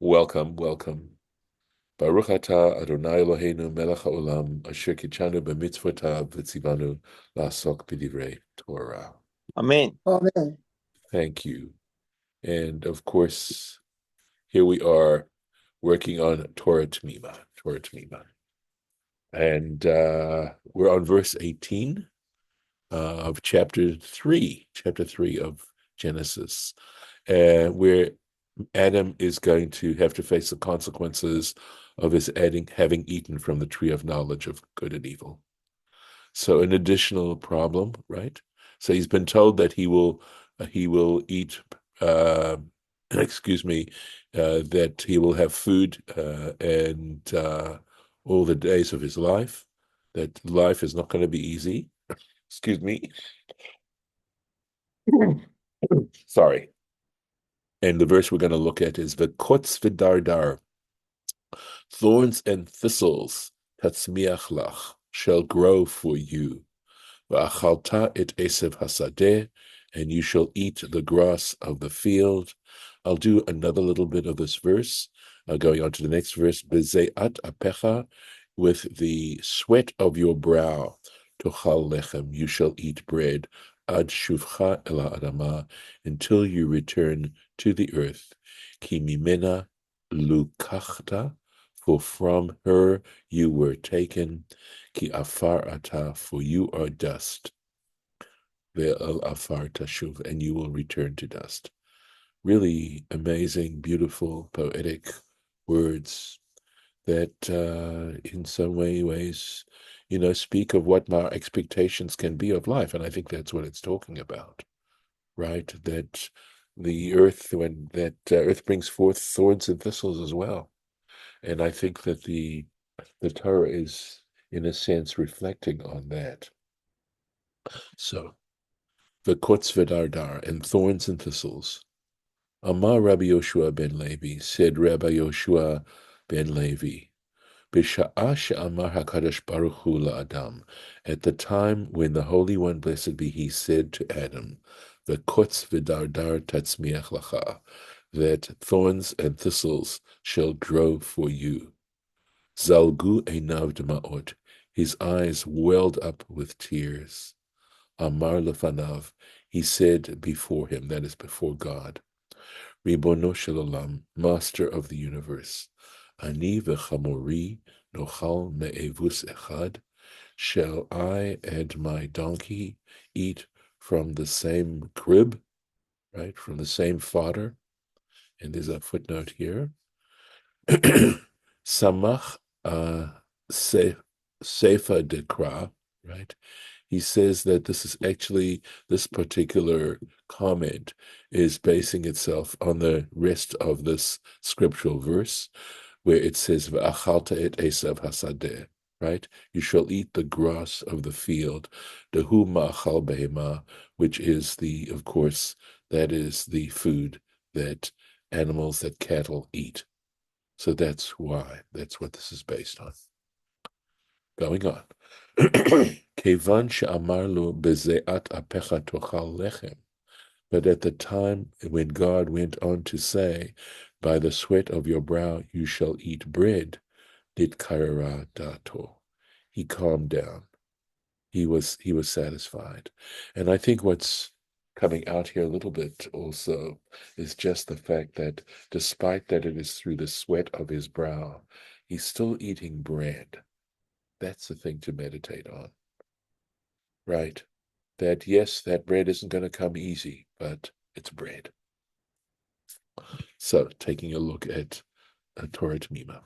Welcome, welcome. Baruch atah Adonai Eloheinu melech haolam asher kitshanu b'mitzvotav v'tzivanu la'asok b'divrei Torah. Amen. Amen. Thank you. And of course, here we are working on Torah Temimah, Torah Temimah. And we're on verse 18 of chapter 3 of Genesis, where Adam is going to have to face the consequences of his having eaten from the tree of knowledge of good and evil. So an additional problem, right? So he's been told that he will eat, that he will have food and all the days of his life, that life is not going to be easy. Excuse me. Sorry. And the verse we're going to look at is וקוץ ודרדר, thorns and thistles, tatzmiach lach, shall grow for you. V'achalta et esev hasadeh, and you shall eat the grass of the field. I'll do another little bit of this verse, going on to the next verse. Bezeat apecha, with the sweat of your brow, tochal lechem, you shall eat bread. Ad shuvcha el ha'adama, until you return to the earth. Ki mimena lukachta, for from her you were taken. Ki afar ata, for you are dust. Ve'al afar tashuv, and you will return to dust. Really amazing, beautiful, poetic words that in some ways, speak of what our expectations can be of life. And I think that's what it's talking about, right? That the earth, when that earth brings forth thorns and thistles as well. And I think that the Torah is, in a sense, reflecting on that. So, וקוץ ודרדר, and thorns and thistles. Amar Rabbi Yoshua ben Levi, said Rabbi Yoshua ben Levi, B'sha'a she'amar HaKadosh Baruch Hu la'adam, at the time when the Holy One, blessed be He, said to Adam, וקוץ ודרדר tatzmiach lacha, that thorns and thistles shall grow for you. Zalgu einav dma'ot, his eyes welled up with tears. Amar lefanav, he said before him, that is before God, Ribono shel olam, master of the universe, ani v'chamori nochal me'evus echad, shall I and my donkey eat from the same crib, right, from the same fodder? And there's a footnote here. Samach Sefa Dekra, right? He says that this is actually, this particular comment is basing itself on the rest of this scriptural verse, where it says, V'achalta et esav hasadeh, right? You shall eat the grass of the field, dehu ma'achal behema, which is of course, that is the food that animals, that cattle eat. So that's why, that's what this is based on. Going on. Kevan she'amar lo bezeat apecha tochal lechem. But at the time when God went on to say, by the sweat of your brow you shall eat bread, ditkaira dato. He calmed down. He was satisfied. And I think what's coming out here a little bit also is just the fact that despite that it is through the sweat of his brow, he's still eating bread. That's the thing to meditate on, right? That yes, that bread isn't going to come easy, but it's bread. So taking a look at Torah Temimah.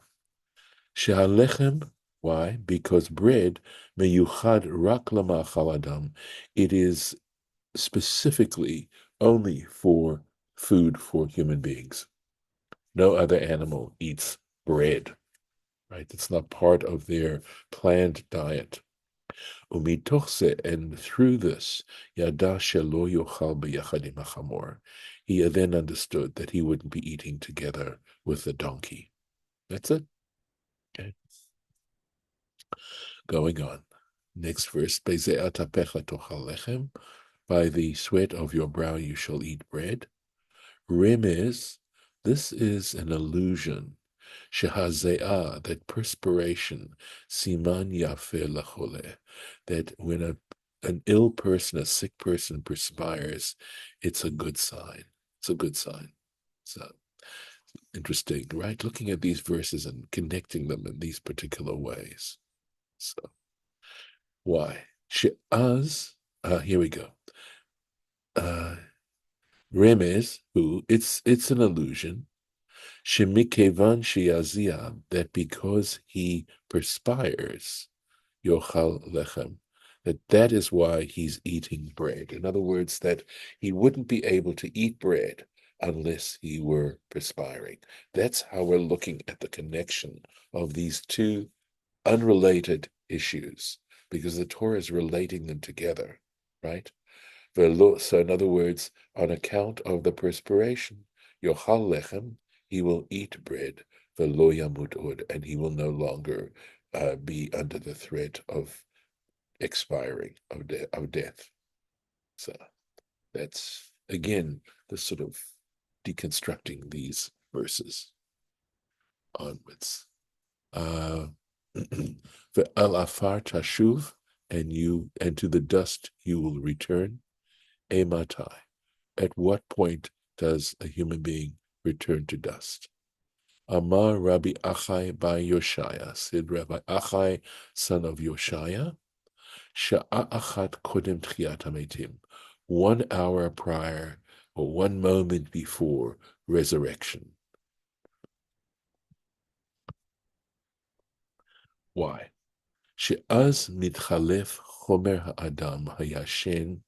Shehalechem, why? Because bread, meyuchad rak lamachal adam, it is specifically only for food for human beings. No other animal eats bread, right? It's not part of their planned diet. Umitochse, and through this, yada shelo yochal b'yachad im hachamor, he then understood that he wouldn't be eating together with the donkey. That's it. Okay. Going on. Next verse, Bezeat apecha tochal lechem, by the sweat of your brow you shall eat bread. Remez, This is an illusion. Shehazeah, that perspiration, siman yafe lachole, that when an ill person, a sick person perspires, it's a good sign. It's a good sign. So interesting, right? Looking at these verses and connecting them in these particular ways. So why? She'az, here we go. Remez, who, it's an illusion. Shemikevan shiazia, that because he perspires, yochal lechem, that is why he's eating bread. In other words, that he wouldn't be able to eat bread unless he were perspiring. That's how we're looking at the connection of these two unrelated issues, because the Torah is relating them together, right? So in other words, on account of the perspiration, yochal lechem, he will eat bread, velo yamut od, and he will no longer be under the threat of expiring, of death. So that's, again, the sort of deconstructing these verses onwards. Ve'al afar tashuv, and to the dust you will return. Ematai. At what point does a human being return to dust? Amar Rabbi Achai bar Yoshaya, said Rabbi Achai, son of Yoshaya, Sha'a achat kodem tchiyat hametim, 1 hour prior or 1 moment before resurrection. Why? She'az mitchalef chomer ha'adam hayashen,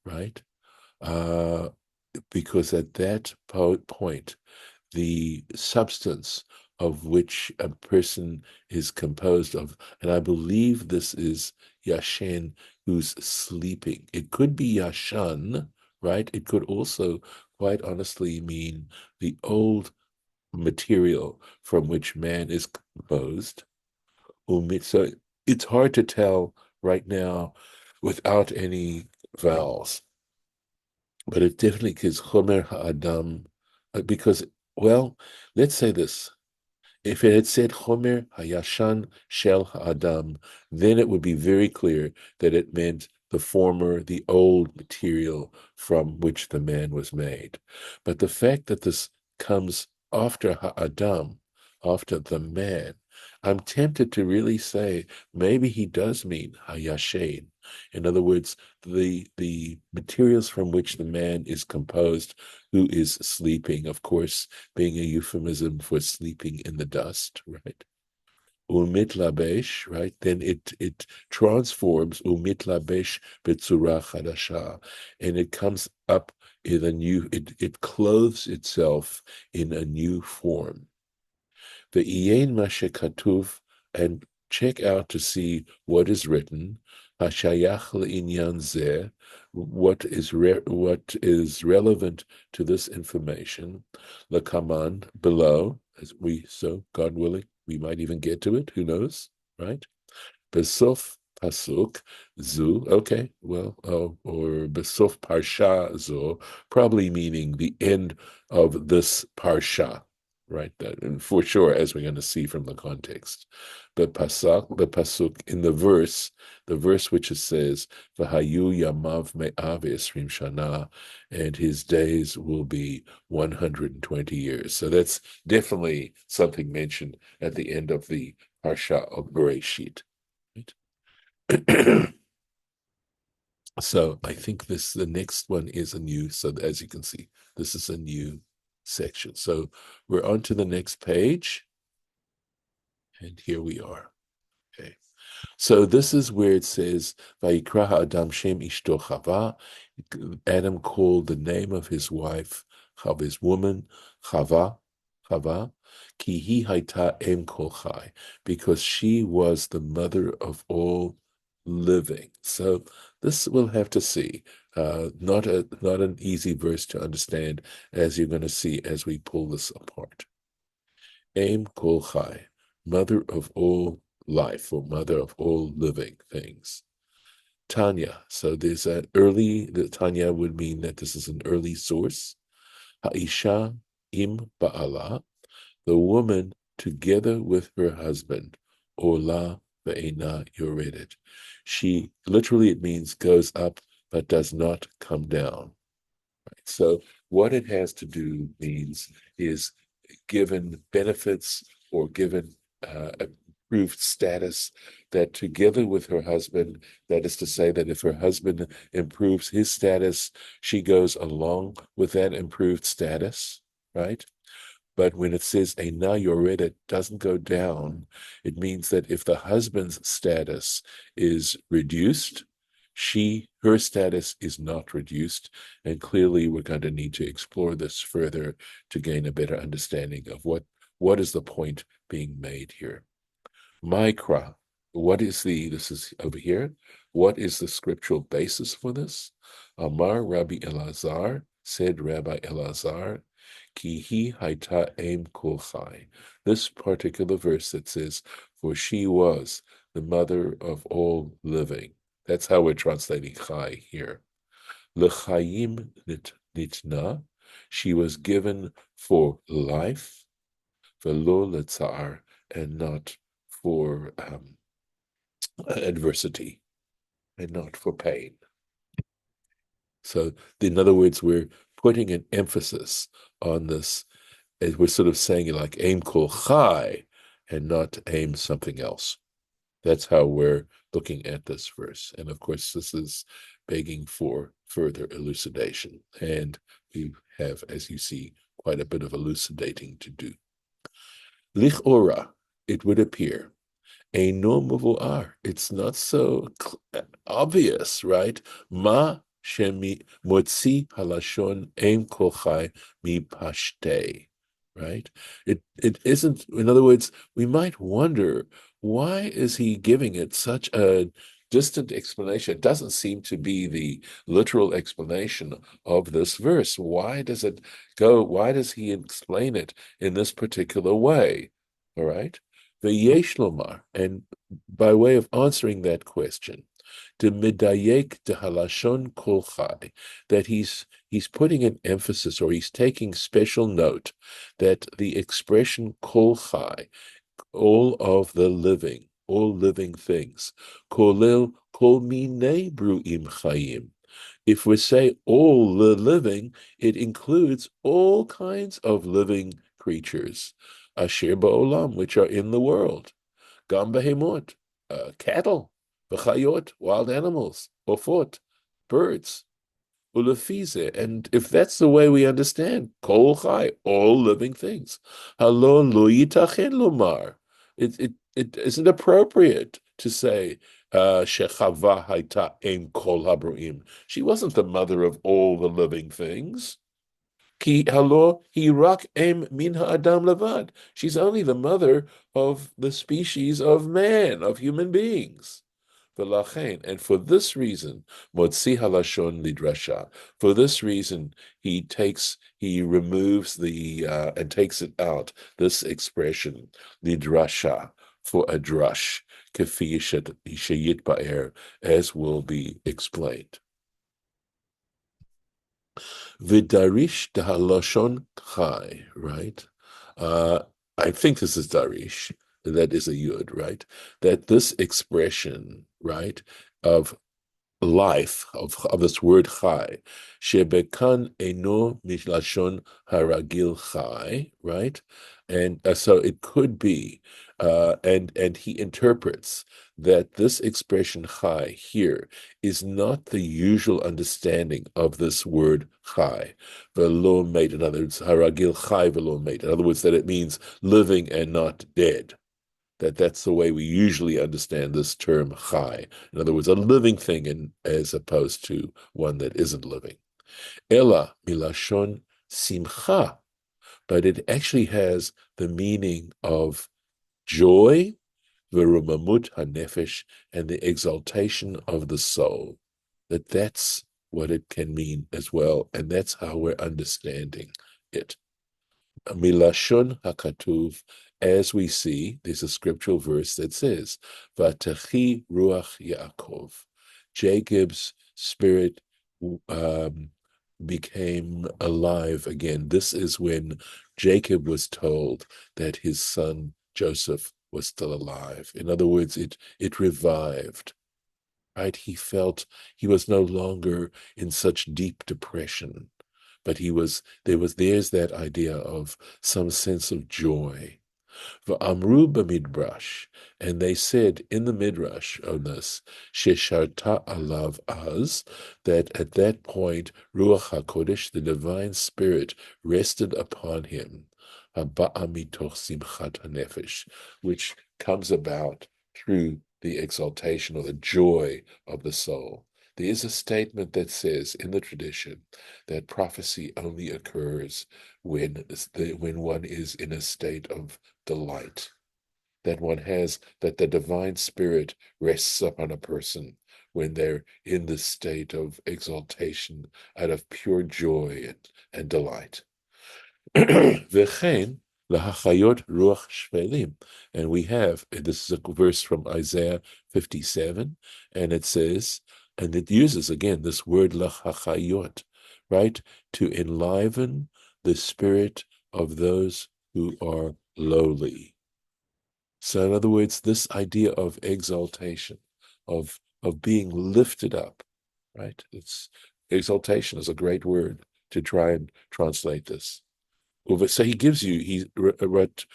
right? Because at that point, the substance of which a person is composed of, and I believe this is Yashen, who's sleeping. It could be Yashan, right? It could also, quite honestly, mean the old material from which man is composed. So it's hard to tell right now without any vowels. But it definitely is Chomer Ha'adam, because, well, let's say this. If it had said Chomer Hayashan Shel Ha'adam, then it would be very clear that it meant the former, the old material from which the man was made. But the fact that this comes after Ha'adam, after the man, I'm tempted to really say maybe he does mean Hayashen. In other words, the materials from which the man is composed, who is sleeping, of course, being a euphemism for sleeping in the dust, right? Umitlabesh, right? Then it transforms umitlabesh betzura chadasha, and it comes up in a new. It clothes itself in a new form. The Iyen Mashekatuv, and check out to see what is written. Hashayach le'inyan zeh, what is relevant to this information. Lakaman, below, God willing, we might even get to it. Who knows, right? Besof pasuk zu. Okay, well, or besof parsha zu, probably meaning the end of this parsha, right? That, and for sure, as we're going to see from the context. The pasuk in the verse which it says, "V'hayu yamav me'av esrim shana," and his days will be 120 years. So that's definitely something mentioned at the end of the parsha of Bereshit. Right? So I think the next one is a new, so as you can see, this is a new section. So we're on to the next page. And here we are. Okay. So this is where it says, Vayikra Adam Shem Ishto Chava. Adam called the name of his wife, his woman, Chava, Ki hi haita em kol chai, because she was the mother of all living. So this we'll have to see. Not an easy verse to understand, as you're going to see as we pull this apart. Em kol chai, mother of all life, or mother of all living things. Tanya. So there's the Tanya would mean that this is an early source. Ha'isha im ba'ala, the woman together with her husband, ola ve'ena yoredet. She, literally it means goes up, but does not come down. Right? So what it has to do means is given benefits or given improved status, that together with her husband, that is to say that if her husband improves his status, she goes along with that improved status, right? But when it says Eina Yored, it doesn't go down. It means that if the husband's status is reduced, her status is not reduced. And clearly we're going to need to explore this further to gain a better understanding of what is the point being made here. Mikra, this is over here, what is the scriptural basis for this? Amar Rabbi Elazar, said Rabbi Elazar, Kihi haita em kol chai. This particular verse that says, for she was the mother of all living. That's how we're translating chai here. L'chaim nitna, she was given for life, velo letzar, and not for adversity, and not for pain. So, in other words, we're putting an emphasis on this, as we're sort of saying it like aim kol chai and not aim something else. That's how we're looking at this verse. And of course, this is begging for further elucidation. And we have, as you see, quite a bit of elucidating to do. Lichora, it would appear, Eino muvuar. It's not so obvious, right? Ma shemi motzi halashon em kolchai mi pashte, right? It isn't. In other words, we might wonder, why is he giving it such a distant explanation? It doesn't seem to be the literal explanation of this verse. Why does it go? Why does he explain it in this particular way? All right. V'yesh lomar, and by way of answering that question, to midayek de halashon kol chai, that he's putting an emphasis, or he's taking special note that the expression kol chai, all of the living, all living things, kolel kol minei bruim chayim. If we say all the living, it includes all kinds of living creatures, asher ba'olam, which are in the world, gam behemot, cattle, v'chayot, wild animals, ofot, birds, ulefize. And if that's the way we understand kol chai, all living things, halo lo yitachen lomar, it isn't appropriate to say shechava haita em kol habroim. She wasn't the mother of all the living things. Ki halo hirak em min ha'adam levad. She's only the mother of the species of man, of human beings. V'lachein, and for this reason, motzi halashon lidrasha. For this reason, he removes the and takes it out. This expression lidrasha, for a drush, kefi sheyit ba'er, as will be explained. Vidarish dahaloshon chai, right? I think this is darish. That is a yud, right? That this expression, right, of life, of this word chai, shebekan eno milashon haragil chai, right? And so it could be, and he interprets that this expression chai here is not the usual understanding of this word chai, velo mate. In other words, haragil chai velo mate. In other words, that it means living and not dead. That's the way we usually understand this term chai. In other words, a living thing, as opposed to one that isn't living. Ella milashon simcha, but it actually has the meaning of joy, v'rumamut hanefesh, and the exaltation of the soul. That's what it can mean as well, and that's how we're understanding it. Milashon hakatuv, as we see, there's a scriptural verse that says, "Vatachi ruach Yaakov," Jacob's spirit became alive again. This is when Jacob was told that his son Joseph was still alive. In other words, it revived. Right? He felt he was no longer in such deep depression, but there's that idea of some sense of joy. V'amru b'midrash, and they said in the midrash on this, shesharta alav az, that at that point Ruach HaKodesh, the divine spirit, rested upon him, haba'a mitoch simchat hanefesh, which comes about through the exaltation or the joy of the soul. There is a statement that says in the tradition that prophecy only occurs when one is in a state of delight, that the divine spirit rests upon a person when they're in the state of exaltation out of pure joy and delight. V'chein lahachayot ruach shvelim, and we have, this is a verse from Isaiah 57, and it says, and it uses again this word lahachayot, right, to enliven the spirit of those who are lowly. So in other words, this idea of exaltation, of being lifted up, right? Exaltation is a great word to try and translate this. So he gives you what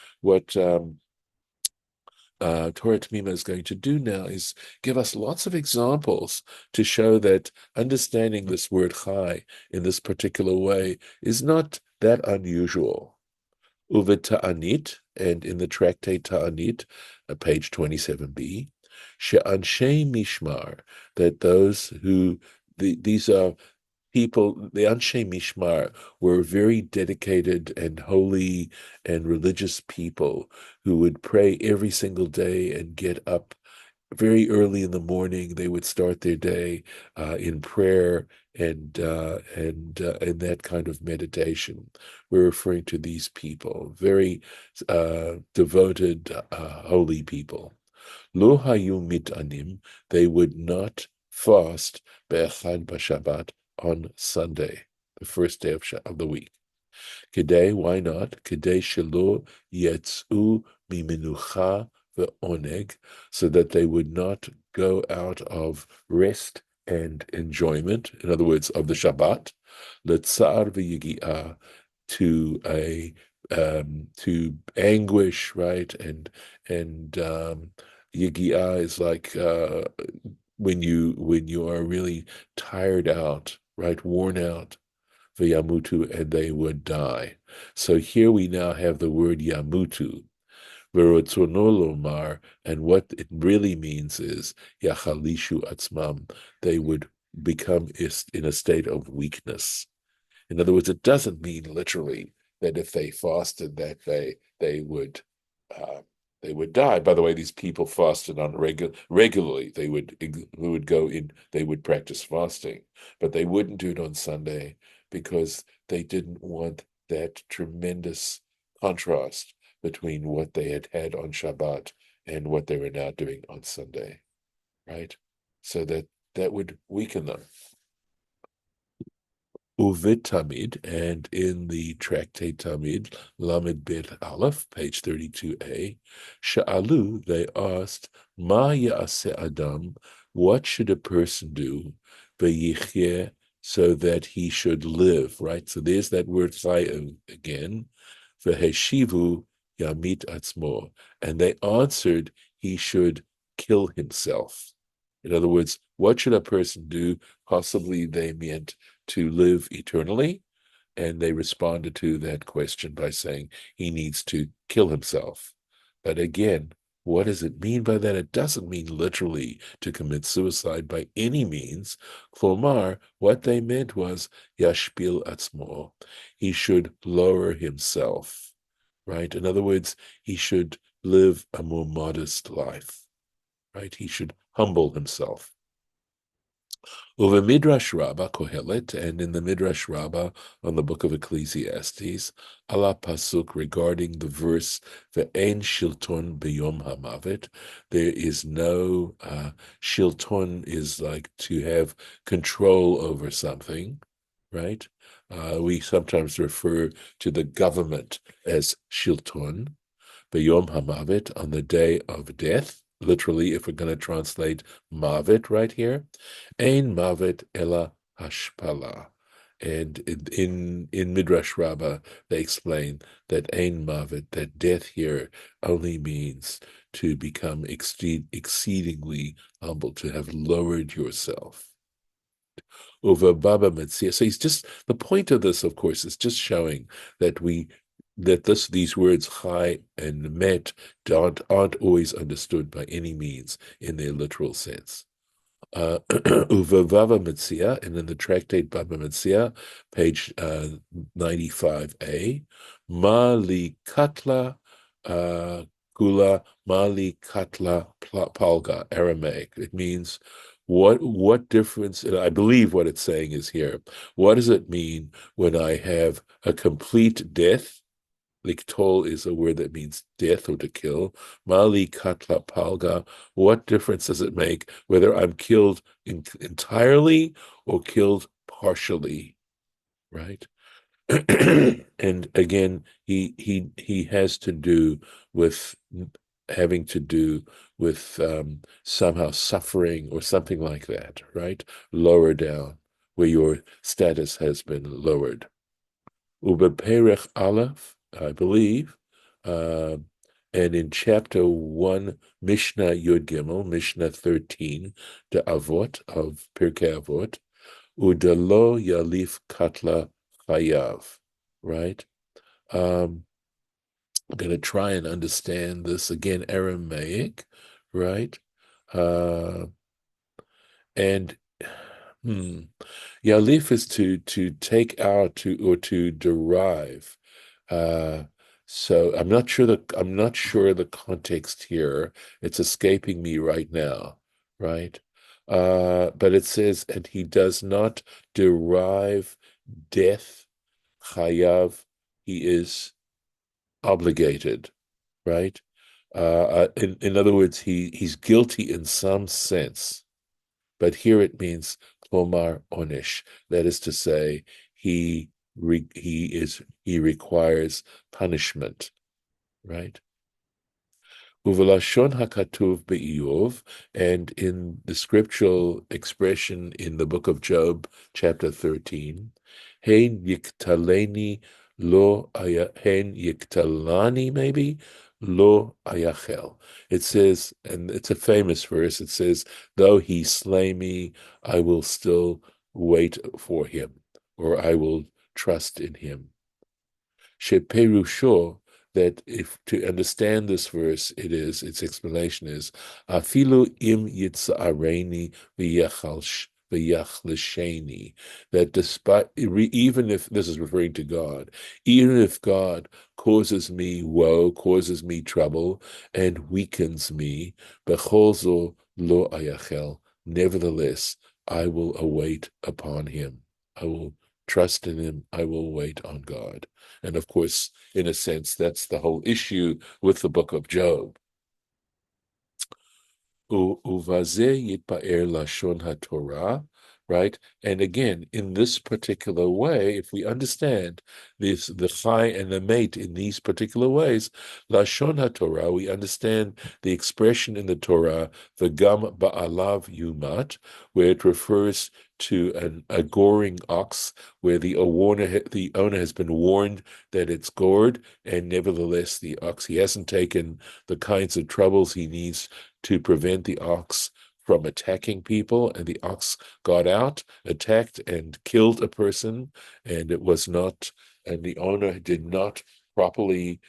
Torah Temimah is going to do now is give us lots of examples to show that understanding this word chai in this particular way is not that unusual. Ta'anit, and in the tractate Ta'anit, page 27b, she'anshei mishmar, that these are people, the Anshe Mishmar were very dedicated and holy and religious people who would pray every single day and get up very early in the morning. They would start their day in prayer and that kind of meditation. We're referring to these people, very devoted, holy people. Lo hayu mitanim, they would not fast be'echad b'Shabbat on Sunday, the first day of the week. Kedei, why not? Kedei shelo yetzu mimenucha ve'oneg, so that they would not go out of rest and enjoyment, in other words, of the Shabbat, letzar v'yigi'ah, to anguish, right? And yigi'ah is like when you are really tired out, right, worn out, v'yamutu, and they would die. So here we now have the word yamutu, v'rotzono lomar, and what it really means is yachalishu atzmam, they would become in a state of weakness. In other words, it doesn't mean literally that if they fasted that day, they would die. By the way, these people fasted on regularly. They would go in, they would practice fasting, but they wouldn't do it on Sunday because they didn't want that tremendous contrast between what they had had on Shabbat and what they were now doing on Sunday, right? So that would weaken them. Uvid Tamid, and in the tractate Tamid, Lamed Bet Aleph, page 32a, Sha'alu, they asked, Ma ya'aseh Adam, what should a person do, V'yichyeh, so that he should live, right? So there's that word chayim again, V'heshivu yamit atzmo, and they answered, he should kill himself. In other words, what should a person do? Possibly they meant to live eternally, and they responded to that question by saying he needs to kill himself. But again, what does it mean by that? It doesn't mean literally to commit suicide by any means. Klomar, what they meant was yashpil atzmo. He should lower himself, right? In other words, he should live a more modest life, right? He should humble himself. Over Midrash Rabbah Kohelet, and in the Midrash Rabbah on the book of Ecclesiastes, Allah pasuk regarding the verse Ve'en shilton b'yom hamavet, there is no shilton is like to have control over something, right? We sometimes refer to the government as shilton, b'yom hamavet, on the day of death. Literally, if we're going to translate mavet right here, ein mavet ela hashpala. And in Midrash Rabbah, they explain that ein mavet, that death here only means to become exceedingly humble, to have lowered yourself. Over Baba Metzia. So he's just, the point of this, of course, is just showing that these words chai and met aren't always understood by any means in their literal sense. Uva Baba Metzia, and in the tractate Baba Metzia, page 95a, Mali Katla Gula Mali Katla Palga, Aramaic. It means what difference, and I believe what it's saying is here, what does it mean when I have a complete death? Liktol is a word that means death or to kill. Mali katla palga. What difference does it make whether I'm killed entirely or killed partially? Right. And again, he has to do with having to do with somehow suffering or something like that, right? Lower down, where your status has been lowered. Ubeperech Aleph, I believe, uh, and in chapter 1, Mishnah Yud Gimel, Mishnah 13, the Avot of Pirkei Avot, Udalo Yalif Katla Chayav, right? I'm going to try and understand this again, Aramaic, right? And Yalif is to take out or to derive. So I'm not sure the context here. It's escaping me right now, right? But it says, and he does not derive death, chayav, he is obligated, right? In other words, he's guilty in some sense, but here it means klomar onish. That is to say, he requires punishment, right? Uvelashon hakatuv be'iyov, and in the scriptural expression in the book of Job, chapter 13, hein yiktaleni hein yiktalani, maybe, lo ayachel. It says, and it's a famous verse, it says, though he slay me, I will still wait for him, or I will trust in him. Sheperusho, that if to understand this verse, its explanation is afilu im yitzareni v'yachlesheni, that despite, even if this is referring to God, even if God causes me woe, causes me trouble, and weakens me, becholzo lo ayachel, nevertheless I will await upon him. I will trust in him. I will wait on God. And of course, in a sense, that's the whole issue with the book of Job. Uvazeh yitpa'er lashon haTorah, right? And again, in this particular way, if we understand this, the chai and the mate in these particular ways, lashon haTorah, we understand the expression in the Torah, the gam ba'alav yumat, where it refers to a goring ox, where the owner has been warned that it's gored, and nevertheless the ox, he hasn't taken the kinds of troubles he needs to prevent the ox from attacking people, and the ox got out, attacked, and killed a person, and the owner did not properly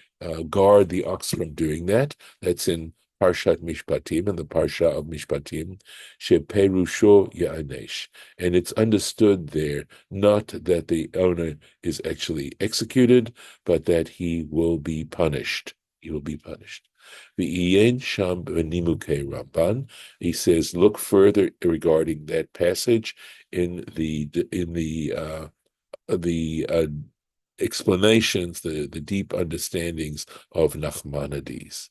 guard the ox from doing that. That's in Parshat Mishpatim, and the Parsha of Mishpatim, Sheperusho Ya'anesh. And it's understood there, not that the owner is actually executed, but that he will be punished. He will be punished. V'ien sham b'nimukei Ramban. He says, look further regarding that passage in the explanations, the deep understandings of Nachmanides.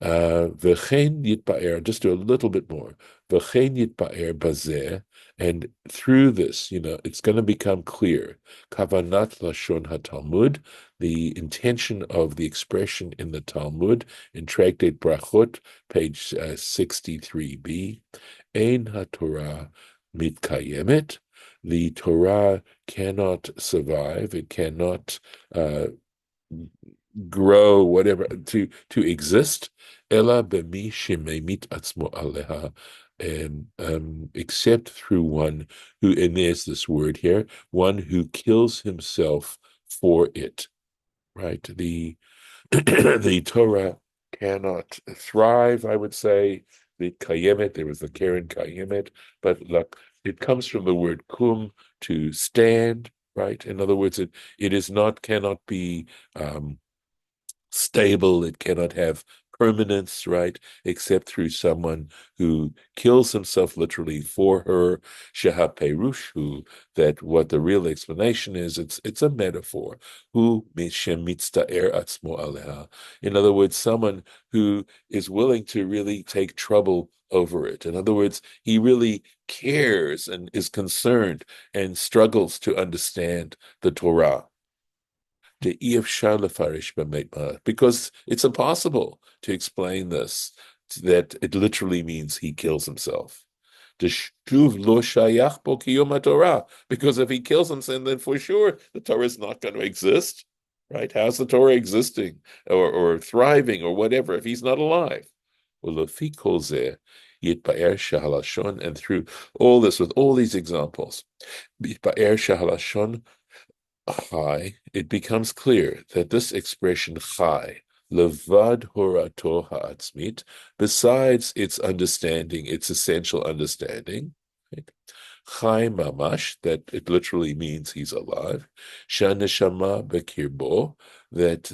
V'chein yitba'er, just do a little bit more. V'chein yitba'er bazeh, and through this, it's going to become clear. Kavanat lashon haTalmud, the intention of the expression in the Talmud, in Tractate Brachot, page 63b. Ein haTorah mitkayemet. The Torah cannot survive. It cannot grow, whatever, to exist. Ela b'mi shememit atzmo aleha, except through one who, and there's this word here, one who kills himself for it. Right? The the Torah cannot thrive, I would say. The kayemet, there was the Karen kayemet, but look, it comes from the word kum, to stand, right? In other words, it is not, cannot be stable, it cannot have permanence, right? Except through someone who kills himself literally for her, sheha perushu, that what the real explanation is, it's a metaphor. Hu mitzta'er atzmo aleha. In other words, someone who is willing to really take trouble over it. In other words, he really cares and is concerned and struggles to understand the Torah. Because it's impossible to explain this, that it literally means he kills himself. Because if he kills himself, then for sure the Torah is not going to exist, right? How's the Torah existing or thriving or whatever if he's not alive? And through all this, with all these examples, chai, it becomes clear that this expression chai, levad horato ha'atzmit, besides its understanding, its essential understanding, right? Chai mamash, that it literally means he's alive. Shaneshama bekirbo, that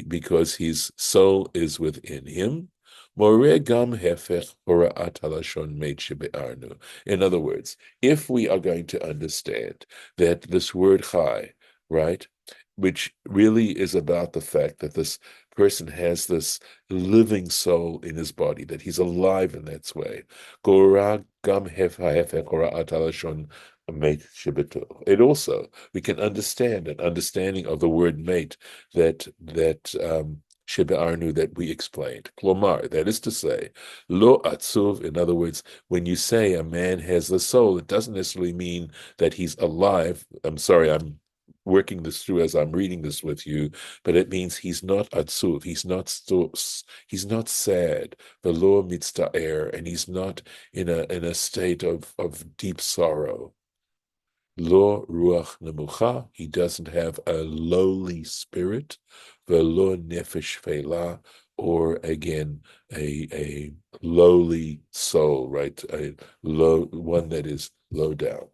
because his soul is within him. More gam hefech horaat halashon meit shebe'arnu. In other words, if we are going to understand that this word chai, right, which really is about the fact that this person has this living soul in his body, that he's alive in that way. It also, we can understand an understanding of the word mate that Shebe'arnu, that we explained. Klomar, that is to say, lo atzuv, in other words, when you say a man has the soul, it doesn't necessarily mean that he's alive. I'm sorry, I'm working this through as I'm reading this with you, but it means he's not atzuv, he's not sad, velo mitzta'er, and he's not in a state of deep sorrow. Lo ruach nemucha, he doesn't have a lowly spirit, velo nefesh felah, or again a lowly soul, right? A low one that is low down.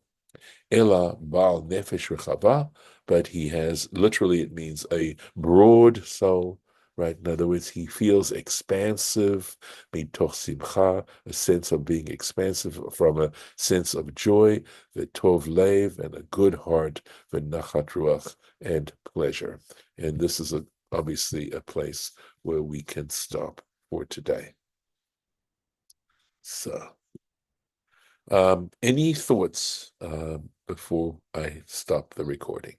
Ela Baal Nefesh Rechava, but he has, literally it means a broad soul, right? In other words, he feels expansive, mitoch simcha, a sense of being expansive from a sense of joy, the tov lev, and a good heart, the nachat ruach, and pleasure. And this is obviously a place where we can stop for today. So, any thoughts before I stop the recording?